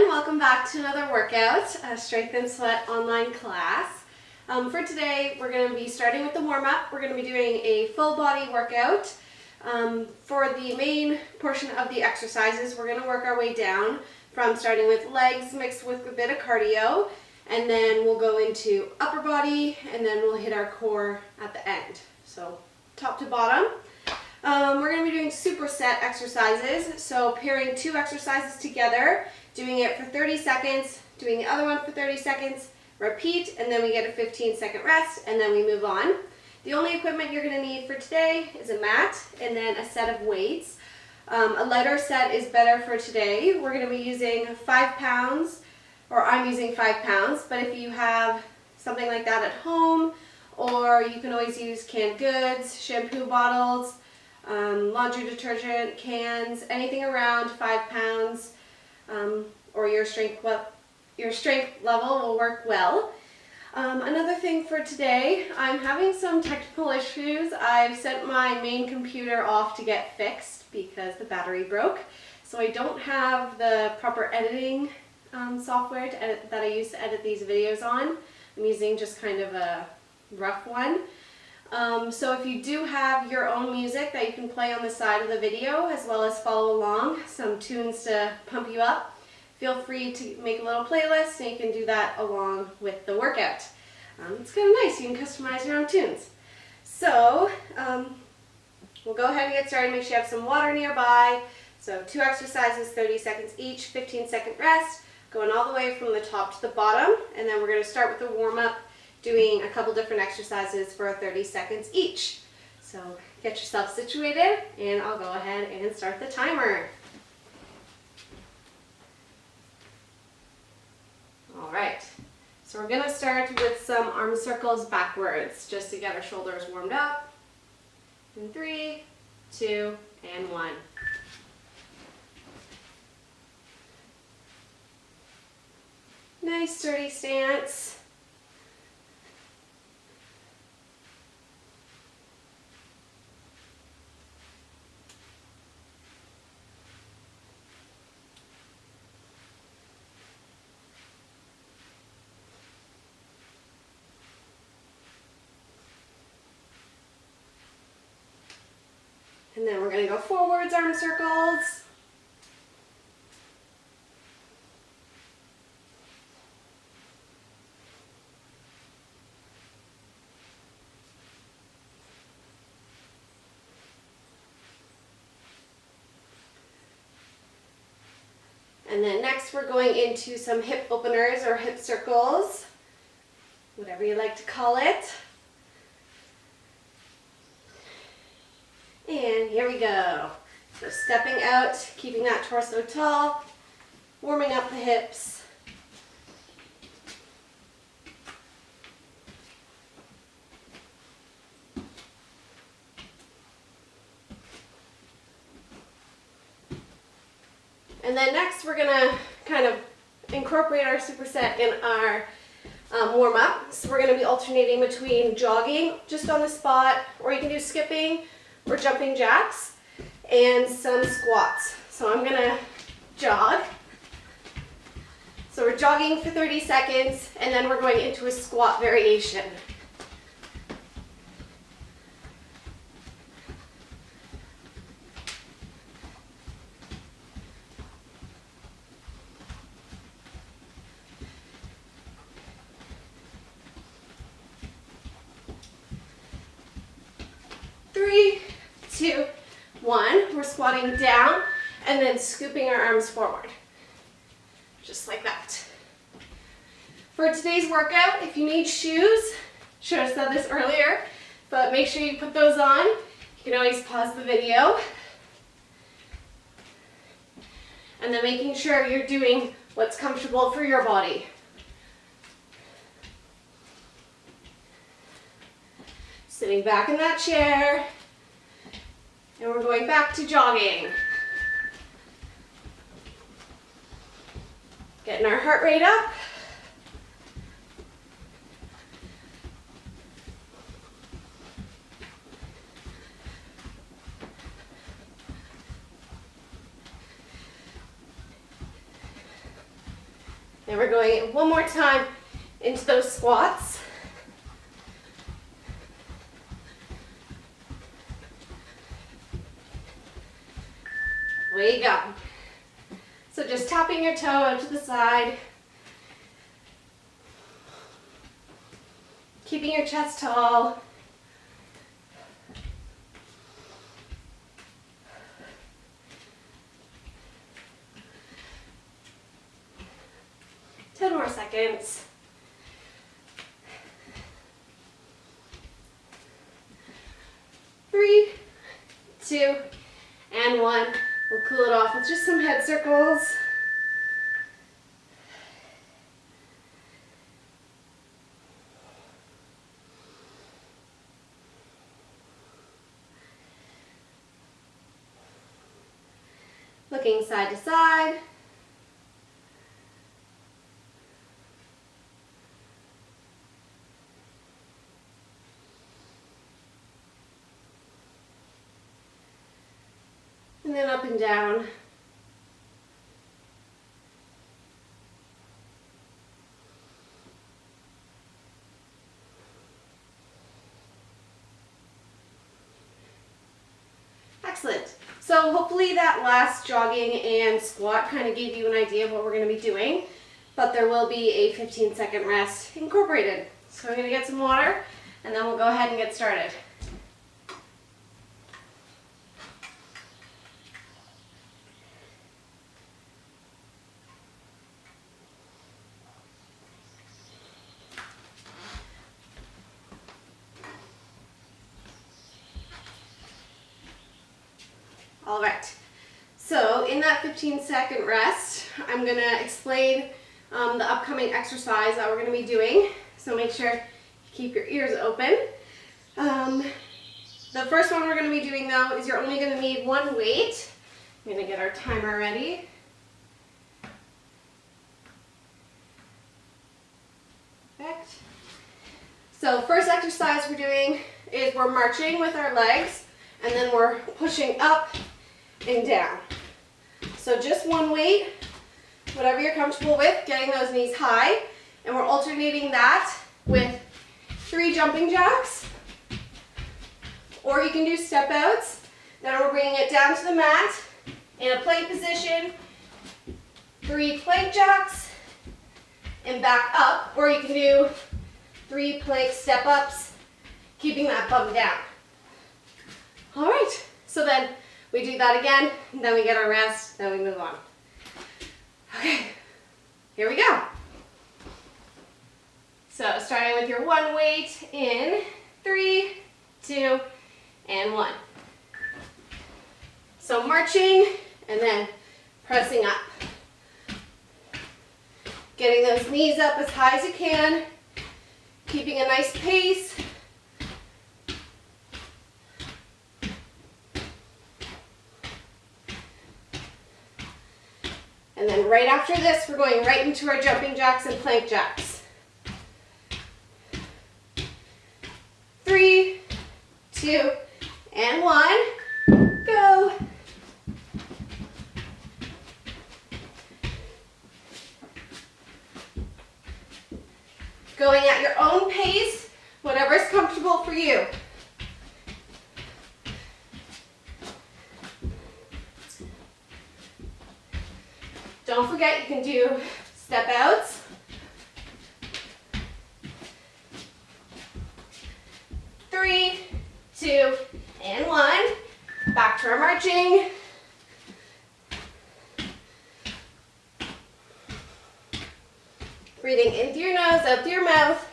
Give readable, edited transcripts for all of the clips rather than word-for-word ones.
everyone, welcome back to another workout, a Strength and Sweat online class. For today, we're going to be starting with the warm-up. We're going to be doing a full body workout. For the main portion of the exercises, we're going to work our way down from starting with legs mixed with a bit of cardio, and then we'll go into upper body, and then we'll hit our core at the end. So top to bottom. We're going to be doing superset exercises, so pairing two exercises together, doing it for 30 seconds, doing the other one for 30 seconds, repeat, and then we get a 15-second rest, and then we move on. The only equipment you're going to need for today is a mat and then a set of weights. A lighter set is better for today. We're going to be using 5 pounds, or I'm using 5 pounds, but if you have something like that at home, or you can always use canned goods, shampoo bottles, laundry detergent cans, anything around 5 pounds, or your strength level will work well. Another thing for today, I'm having some technical issues. I've sent my main computer off to get fixed because the battery broke, so I don't have the proper editing software that I use to edit these videos on. I'm using just kind of a rough one. So if you do have your own music that you can play on the side of the video as well as follow along, some tunes to pump you up, feel free to make a little playlist and you can do that along with the workout. It's kind of nice, you can customize your own tunes. So we'll go ahead and get started. Make sure you have some water nearby. So 2 exercises, 30 seconds each, 15-second rest, going all the way from the top to the bottom, and then we're going to start with the warm-up, doing a couple different exercises for 30 seconds each. So get yourself situated and I'll go ahead and start the timer. Alright, so we're going to start with some arm circles backwards just to get our shoulders warmed up. In 3, 2, and 1. Nice sturdy stance. And then we're going to go forwards, arm circles. And then next we're going into some hip openers or hip circles, whatever you like to call it. And here we go. So stepping out, keeping that torso tall, warming up the hips. And then next we're going to kind of incorporate our superset in our warm-up. So we're going to be alternating between jogging just on the spot, or you can do skipping or jumping jacks, and some squats. So I'm going to jog. So we're jogging for 30 seconds and then we're going into a squat variation. Three, 2, 1. We're squatting down and then scooping our arms forward. Just like that. For today's workout, if you need shoes, should have said this earlier, but make sure you put those on. You can always pause the video. And then making sure you're doing what's comfortable for your body. Sitting back in that chair, and we're going back to jogging. Getting our heart rate up. And we're going one more time into those squats. Way you go. So just tapping your toe out to the side. Keeping your chest tall. Ten more seconds. 3, 2, and 1. We'll cool it off with just some head circles. Looking side to side. And then up and down. Excellent. So hopefully that last jogging and squat kind of gave you an idea of what we're going to be doing, but there will be a 15-second rest incorporated. So I'm going to get some water and then we'll go ahead and get started. All right, so in that 15-second rest, I'm going to explain the upcoming exercise that we're going to be doing. So make sure you keep your ears open. The first one we're going to be doing though is you're only going to need one weight. I'm going to get our timer ready. Perfect. So first exercise we're doing is we're marching with our legs and then we're pushing up and down. So just one weight, whatever you're comfortable with, getting those knees high, and we're alternating that with 3 jumping jacks, or you can do step outs. Then we're bringing it down to the mat in a plank position, 3 plank jacks, and back up, or you can do 3 plank step ups, keeping that bum down. All right, so then we do that again, then we get our rest, then we move on. Okay, here we go. So starting with your one weight in 3, 2, and 1. So marching and then pressing up. Getting those knees up as high as you can, keeping a nice pace. And then right after this, we're going right into our jumping jacks and plank jacks. 3, 2, and 1, go. Going at your own pace, whatever is comfortable for you. Don't forget you can do step outs. Three, 2, and 1. Back to our marching. Breathing in through your nose, out through your mouth.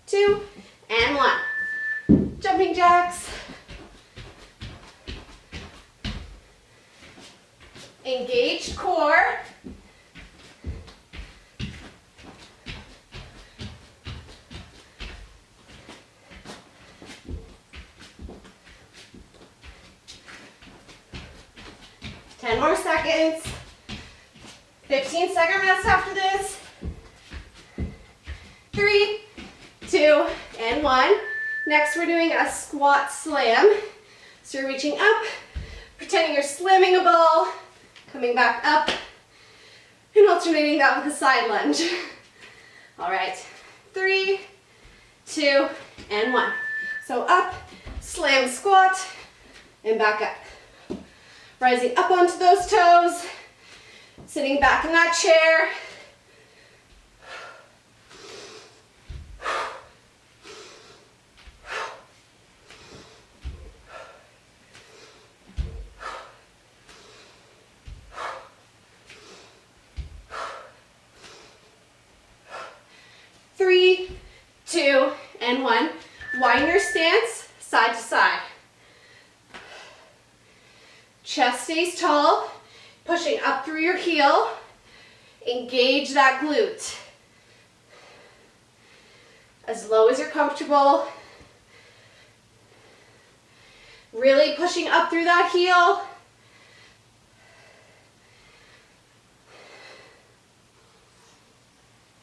Two, and 1. Jumping jacks. Engaged core. 10 more seconds. 15-second rest after this. 3, 2, and 1. Next, we're doing a squat slam. So you're reaching up, pretending you're slamming a ball, coming back up, and alternating that with a side lunge. All right, 3, 2, and 1. So up, slam, squat, and back up. Rising up onto those toes, sitting back in that chair. Three, 2, and 1. Widen your stance, side to side. Chest stays tall, pushing up through your heel. Engage that glute. As low as you're comfortable. Really pushing up through that heel.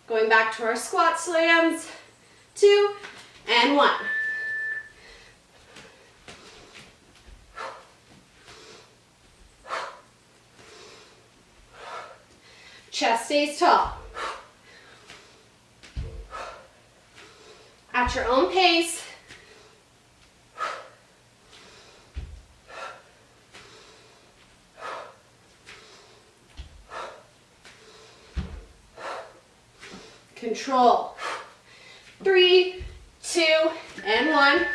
Going back to our squat slams. 2, and 1. Chest stays tall. At your own pace. Control. 3, 2, and 1.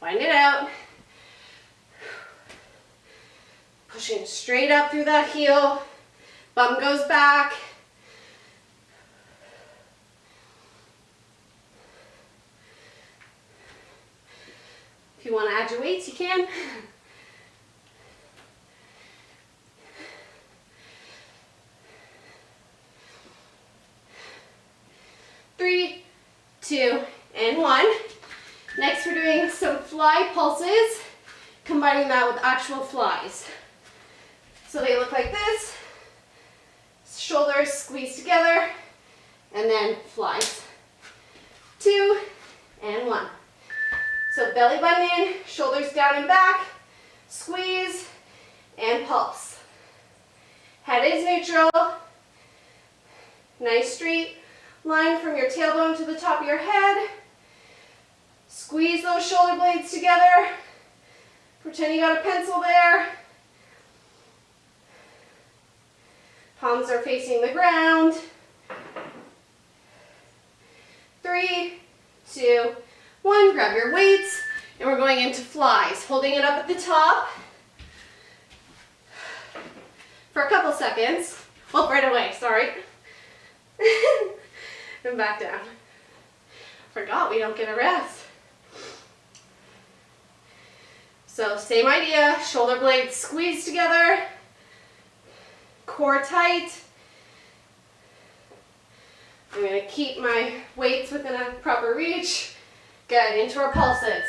Wind it out. Pushing straight up through that heel. Bum goes back. If you want to add your weights, you can. Three, 2, and 1. Next, we're doing some fly pulses, combining that with actual flies. So they look like this. Shoulders squeeze together, and then flies. 2, and 1. So belly button in, shoulders down and back, squeeze, and pulse. Head is neutral. Nice straight line from your tailbone to the top of your head. Squeeze those shoulder blades together. Pretend you got a pencil there. Palms are facing the ground. 3, 2, 1. Grab your weights, and we're going into flies. Holding it up at the top for a couple seconds. Oh, right away, sorry. And back down. Forgot we don't get a rest. So same idea, shoulder blades squeeze together. Core tight. I'm going to keep my weights within a proper reach. Good, into our pulses.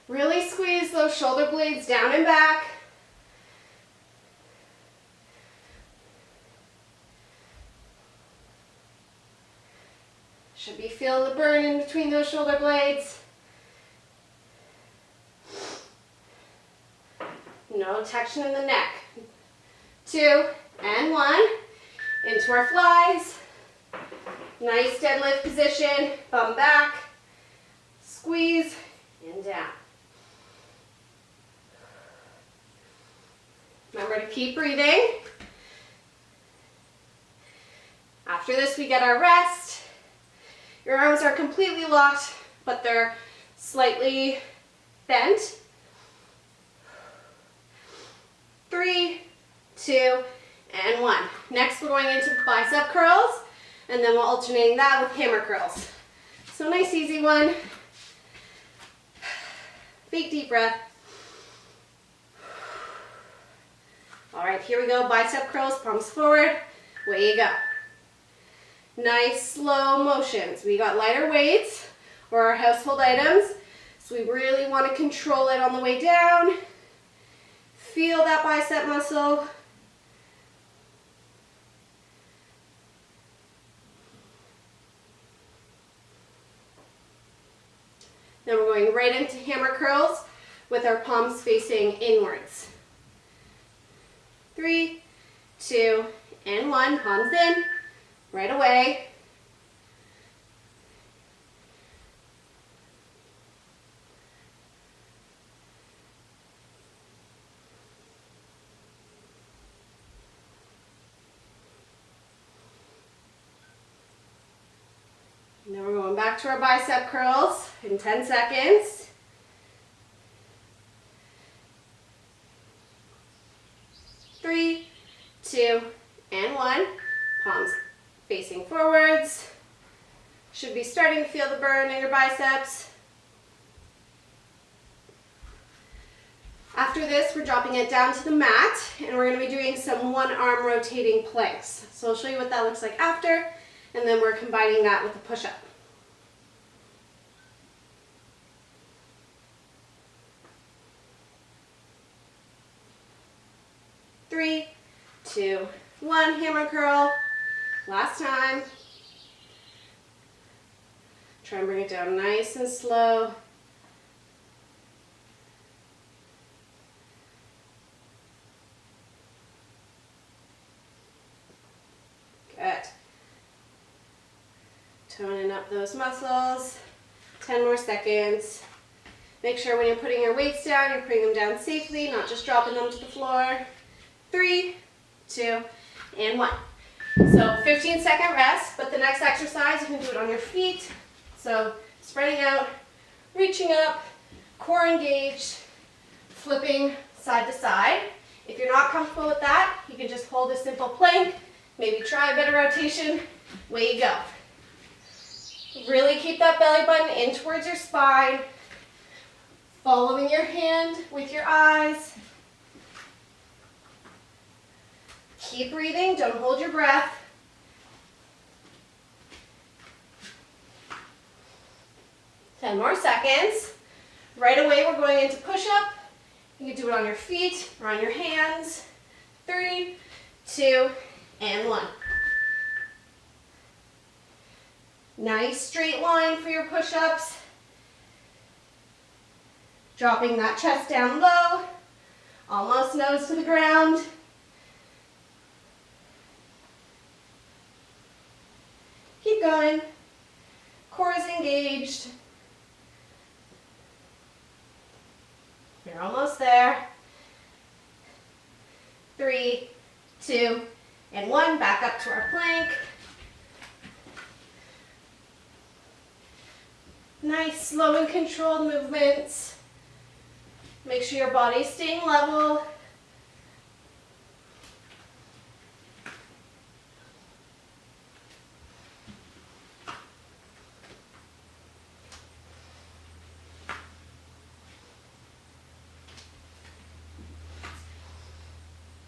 Really squeeze those shoulder blades down and back. Should be feeling the burn in between those shoulder blades. No tension in the neck. 2, and 1. Into our flies. Nice deadlift position. Bum back. Squeeze and down. Remember to keep breathing. After this, we get our rest. Your arms are completely locked, but they're slightly bent. 3, 2, and 1. Next, we're going into bicep curls, and then we're alternating that with hammer curls. So nice, easy one. Big, deep breath. All right, here we go. Bicep curls, palms forward. Away you go. Nice, slow motions. We got lighter weights. or our household items. So we really want to control it on the way down. Feel that bicep muscle. Then we're going right into hammer curls with our palms facing inwards. 3, 2, and 1. Palms in, right away. And then we're going back to our bicep curls in 10 seconds. 3, 2, and 1. Palms facing forwards. Should be starting to feel the burn in your biceps. After this, we're dropping it down to the mat, and we're going to be doing some one-arm rotating planks. So I'll show you what that looks like after, and then we're combining that with a push-up. 3, 2, 1, hammer curl. Last time. Try and bring it down nice and slow. Good. Toning up those muscles. 10 more seconds. Make sure when you're putting your weights down, you're putting them down safely, not just dropping them to the floor. 3, 2, and 1. So 15-second rest, but the next exercise, you can do it on your feet. So spreading out, reaching up, core engaged, flipping side to side. If you're not comfortable with that, you can just hold a simple plank, maybe try a bit of rotation. Way you go. Really keep that belly button in towards your spine, following your hand with your eyes. Keep breathing, don't hold your breath. Ten more seconds. Right away, we're going into push-up. You can do it on your feet or on your hands. 3, 2, and 1. Nice straight line for your push-ups. Dropping that chest down low, almost nose to the ground. Keep going. Core is engaged. You're almost there. 3, 2, and 1. Back up to our plank. Nice, slow and controlled movements. Make sure your body's staying level.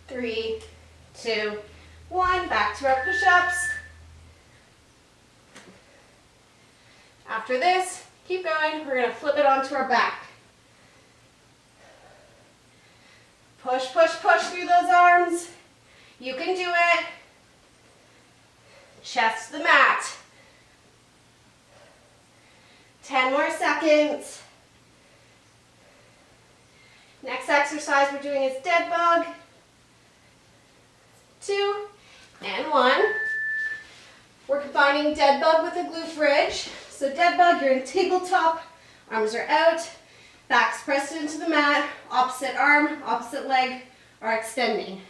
Three, 2, 1. Back to our push-ups. After this, keep going. We're going to flip it onto our back. Push, push, push through those arms. You can do it. Chest to the mat. 10 more seconds. Next exercise we're doing is dead bug. 2, and 1. We're combining dead bug with a glute bridge. So dead bug, you're in tabletop, arms are out, backs pressed into the mat, opposite arm, opposite leg are extending.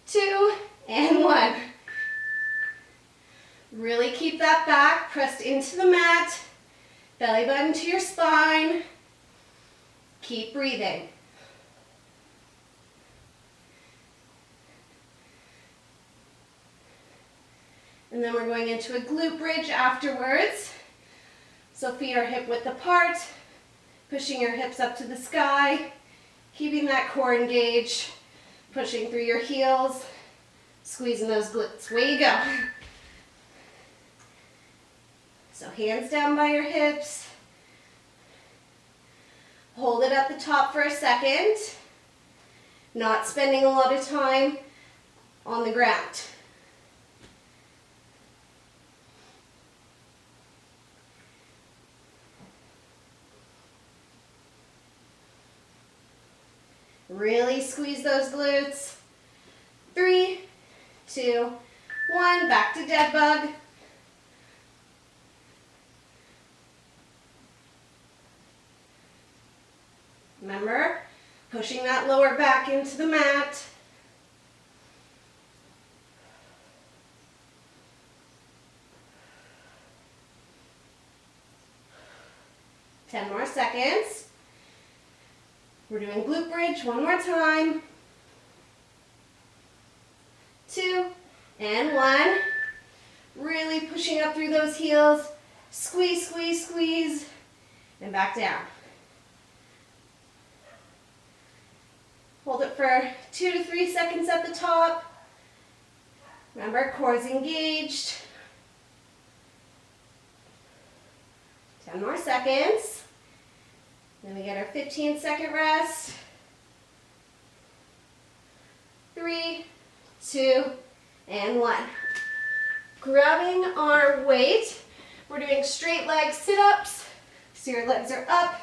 2, and 1. Really keep that back pressed into the mat, belly button to your spine. Keep breathing. And then we're going into a glute bridge afterwards. So feet are hip width apart, pushing your hips up to the sky, keeping that core engaged, pushing through your heels, squeezing those glutes. Way you go. So hands down by your hips. Hold it at the top for a second. Not spending a lot of time on the ground. Really squeeze those glutes. 3, 2, 1. Back to dead bug. Remember, pushing that lower back into the mat. Ten more seconds. We're doing glute bridge one more time. 2 and 1. Really pushing up through those heels. Squeeze, squeeze, squeeze. And back down. Hold it for 2 to 3 seconds at the top. Remember, core's engaged. 10 more seconds. Then we get our 15-second rest. 3, 2, and 1. Grabbing our weight. We're doing straight leg sit-ups. So your legs are up.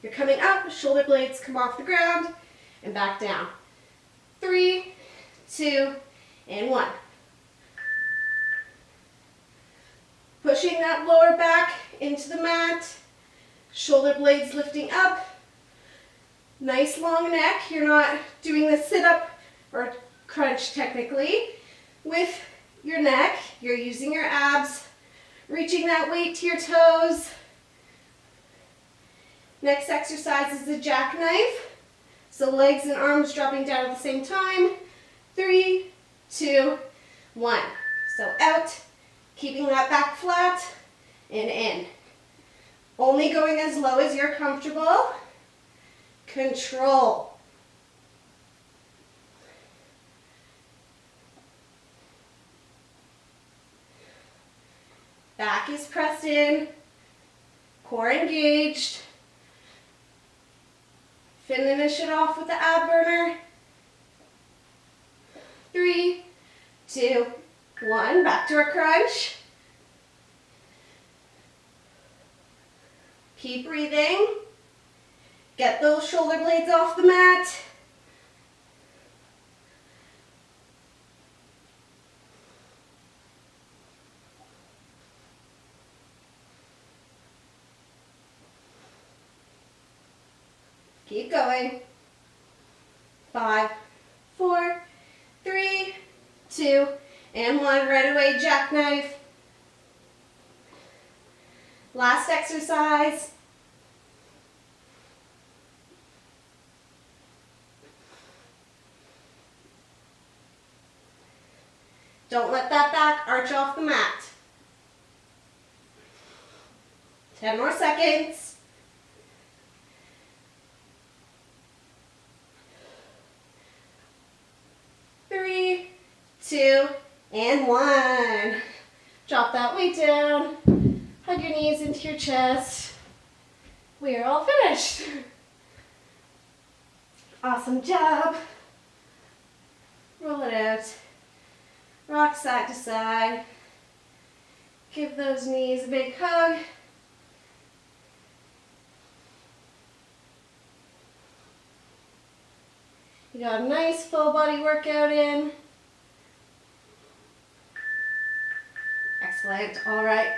You're coming up. Shoulder blades come off the ground. And back down. 3, 2, and 1. Pushing that lower back into the mat. Shoulder blades lifting up. Nice long neck. You're not doing the sit-up or crunch technically. With your neck, you're using your abs, reaching that weight to your toes. Next exercise is the jackknife. So legs and arms dropping down at the same time. 3, 2, 1. So out, keeping that back flat, and in. Only going as low as you're comfortable. Control. Back is pressed in, core engaged. Finish it off with the ab burner. 3, 2, 1. Back to our crunch. Keep breathing. Get those shoulder blades off the mat. Keep going. 5, 4, 3, 2, and 1. Right away, jackknife. Last exercise. Don't let that back arch off the mat. 10 more seconds. 3, 2, and 1. Drop that weight down. Hug your knees into your chest. We are all finished. Awesome job. Roll it out. Rock side to side. Give those knees a big hug. You got a nice full body workout in. Excellent. All right.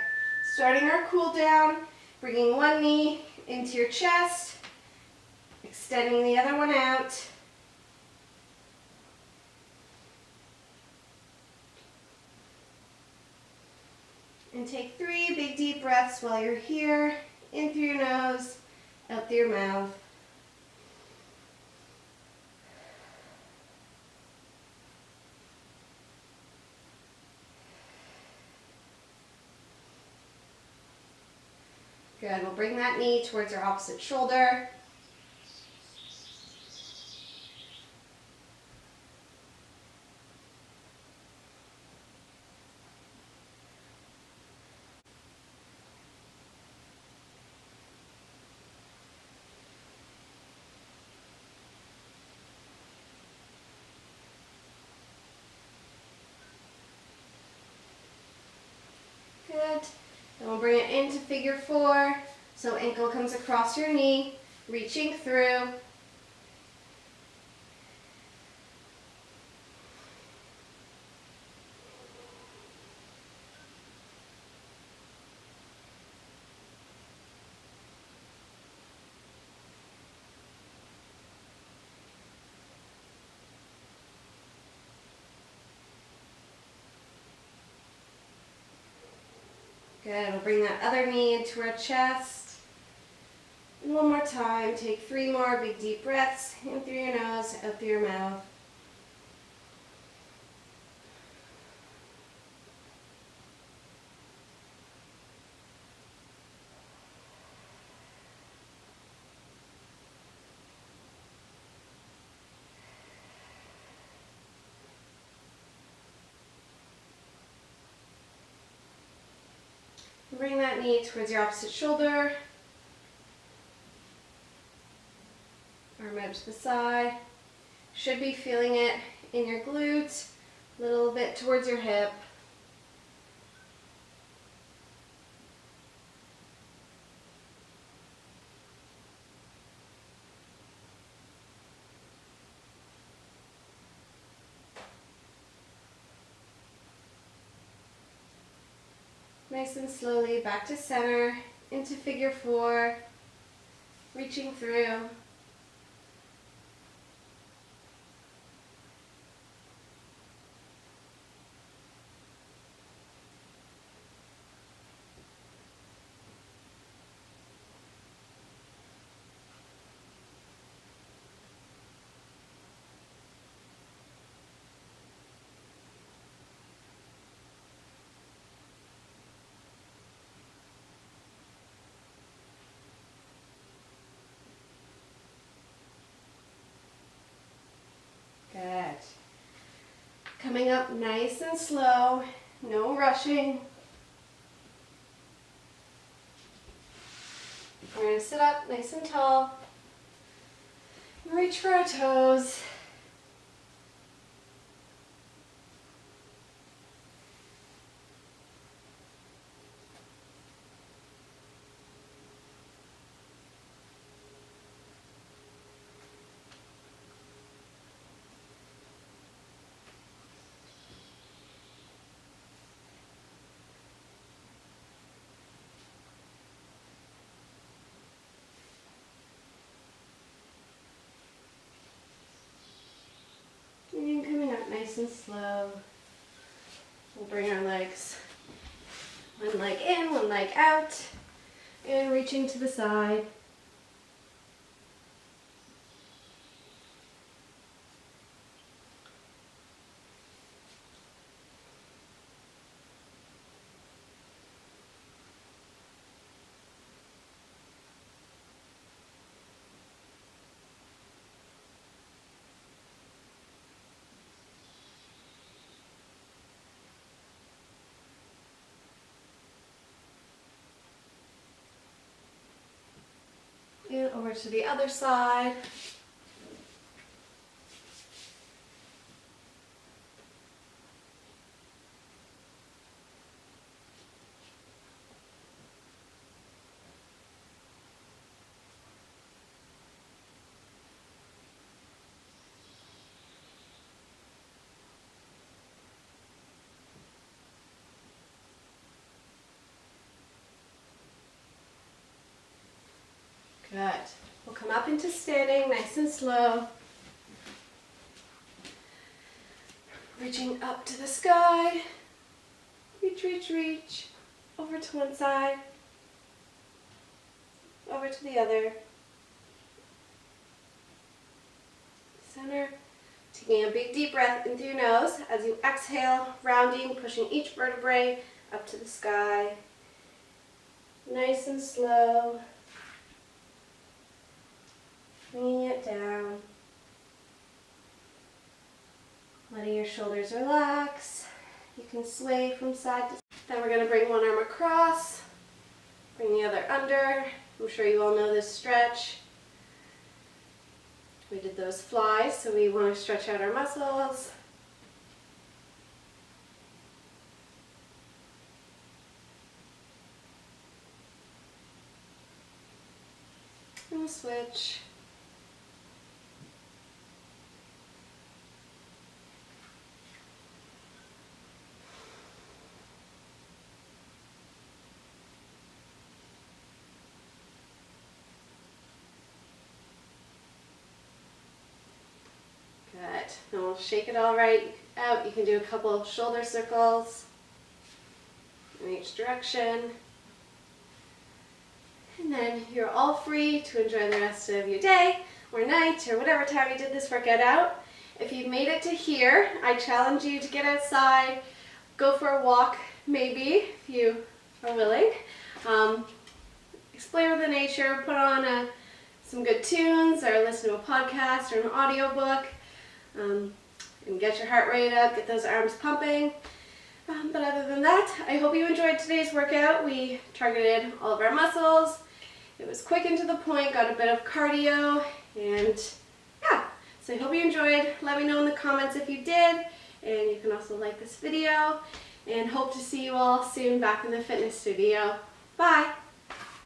Starting our cool down, bringing one knee into your chest, extending the other one out. And take 3 big deep breaths while you're here, in through your nose, out through your mouth. Good, we'll bring that knee towards our opposite shoulder. into figure 4. So ankle comes across your knee, reaching through. Good, we'll bring that other knee into our chest. And one more time, take 3 more big deep breaths, in through your nose, out through your mouth. Bring that knee towards your opposite shoulder. Arm out to the side. Should be feeling it in your glutes, a little bit towards your hip. Nice and slowly back to center, into figure 4, reaching through. Good. Coming up nice and slow, no rushing. We're going to sit up nice and tall. Reach for our toes. And coming up nice and slow. We'll bring our legs, one leg in, one leg out, and reaching to the side. And over to the other side. Good. We'll come up into standing, nice and slow. Reaching up to the sky. Reach, reach, reach. Over to one side. Over to the other. Center. Taking a big deep breath in through your nose as you exhale, rounding, pushing each vertebrae up to the sky. Nice and slow. Bringing it down. Letting your shoulders relax. You can sway from side to side. Then we're going to bring one arm across. Bring the other under. I'm sure you all know this stretch. We did those flies, so we want to stretch out our muscles. And we'll switch. Good. And we'll shake it all right out. You can do a couple of shoulder circles in each direction. And then you're all free to enjoy the rest of your day or night or whatever time you did this workout out. If you've made it to here, I challenge you to get outside, go for a walk maybe if you are willing. Explore the nature, put on some good tunes or listen to a podcast or an audiobook, and get your heart rate up, get those arms pumping. But other than that, I hope you enjoyed today's workout. We targeted all of our muscles. It was quick and to the point, got a bit of cardio, and yeah. So I hope you enjoyed. Let me know in the comments if you did, and you can also like this video, and hope to see you all soon back in the fitness studio. Bye!